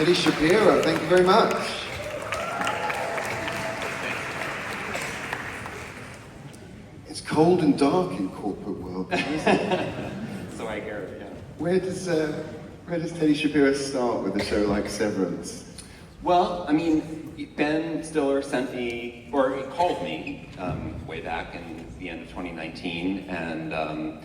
Teddy Shapiro, thank you very much. It's cold and dark in corporate world, isn't it? So I hear, yeah. Where does Teddy Shapiro start with a show like Severance? Well, I mean, Ben Stiller sent me, or he called me way back in the end of 2019, and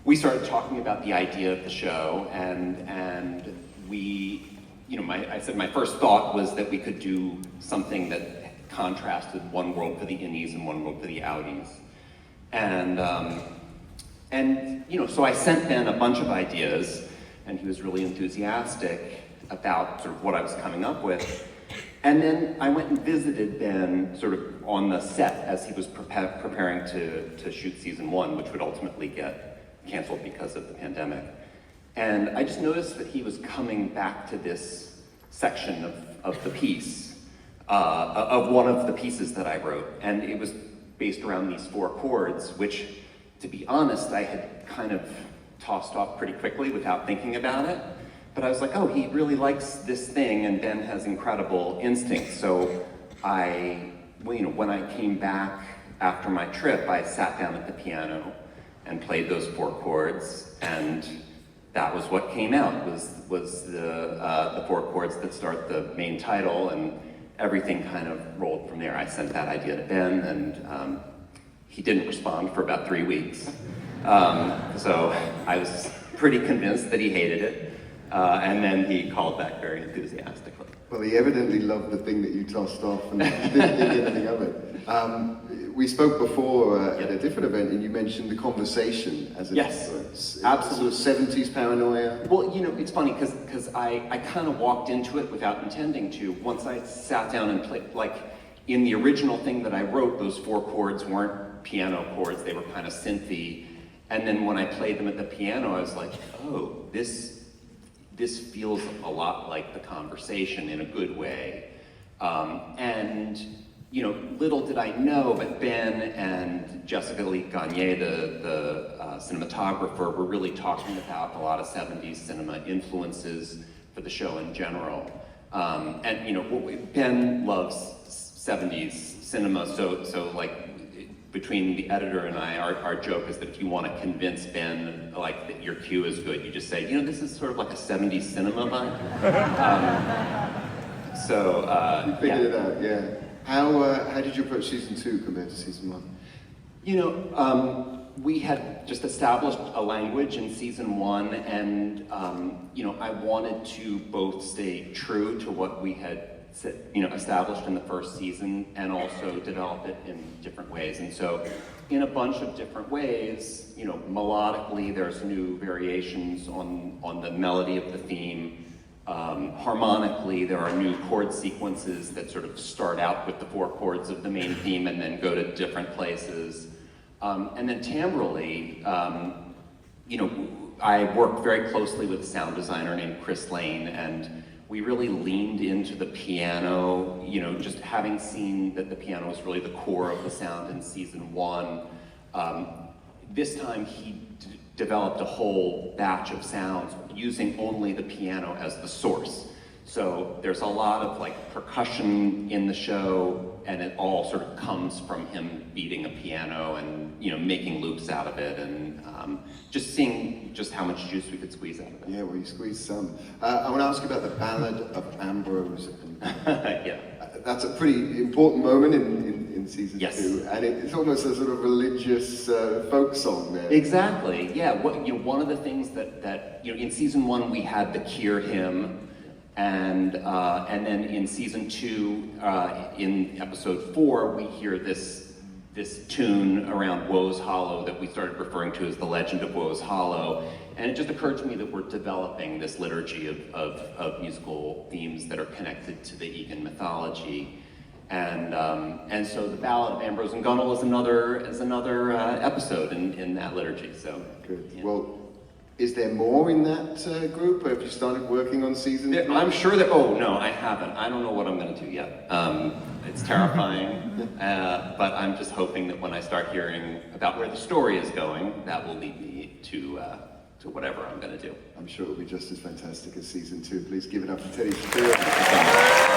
we started talking about the idea of the show, and we, I said my first thought was that we could do something that contrasted one world for the innies and one world for the outies. And so I sent Ben a bunch of ideas, and he was really enthusiastic about sort of what I was coming up with. And then I went and visited Ben sort of on the set as he was preparing to shoot season 1, which would ultimately get canceled because of the pandemic. And I just noticed that he was coming back to this section of the piece, of one of the pieces that I wrote. And it was based around these 4 chords, which, to be honest, I had kind of tossed off pretty quickly without thinking about it. But I was like, oh, he really likes this thing, and Ben has incredible instincts. So when I came back after my trip, I sat down at the piano and played those 4 chords, and that was what came out, was the 4 chords that start the main title, and everything kind of rolled from there. I sent that idea to Ben, and he didn't respond for about 3 weeks. So I was pretty convinced that he hated it. And then he called back very enthusiastically. Well, he evidently loved the thing that you tossed off and didn't think anything of it. We spoke before at a different event, and you mentioned the conversation as an influence. Absolutely. Sort of 70s paranoia. Well, it's funny because I kind of walked into it without intending to. Once I sat down and played, like in the original thing that I wrote, those 4 chords weren't piano chords, they were kind of synthy. And then when I played them at the piano, I was like, oh, this feels a lot like the conversation in a good way. And little did I know, but Ben and Jessica Lee Gagne, the cinematographer, were really talking about a lot of 70s cinema influences for the show in general. And Ben loves 70s cinema, so like, between the editor and I, our joke is that if you want to convince Ben that your cue is good, you just say, this is sort of like a 70s cinema vibe. You figured it out, yeah. How did you approach season 2 compared to season 1? We had just established a language in season 1, and I wanted to both stay true to what we had established in the first season, and also develop it in different ways. And so in a bunch of different ways, melodically there's new variations on the melody of the theme. Harmonically, there are new chord sequences that sort of start out with the 4 chords of the main theme and then go to different places. And then timbrally, I worked very closely with a sound designer named Chris Lane, and we really leaned into the piano, just having seen that the piano was really the core of the sound in season 1. This time he developed a whole batch of sounds using only the piano as the source. So there's a lot of percussion in the show, and it all sort of comes from him beating a piano and making loops out of it, and just seeing just how much juice we could squeeze out of it. Yeah, well, you squeezed some. I want to ask you about the Ballad of Ambrose. Yeah. That's a pretty important moment in season 2, and it's almost a sort of religious folk song there. Exactly. Yeah. One of the things that in season 1 we had the Cure hymn. And then in season 2, in episode 4, we hear this tune around Woe's Hollow that we started referring to as the Legend of Woe's Hollow. And it just occurred to me that we're developing this liturgy of musical themes that are connected to the Egan mythology. And so the Ballad of Ambrose and Gunnel is another episode in that liturgy. So good. Yeah. Well, is there more in that group? Have you started working on season 3? I'm sure that, no, I haven't. I don't know what I'm going to do yet. It's terrifying, but I'm just hoping that when I start hearing about where the story is going, that will lead me to whatever I'm going to do. I'm sure it'll be just as fantastic as season 2. Please give it up for Teddy Shapiro.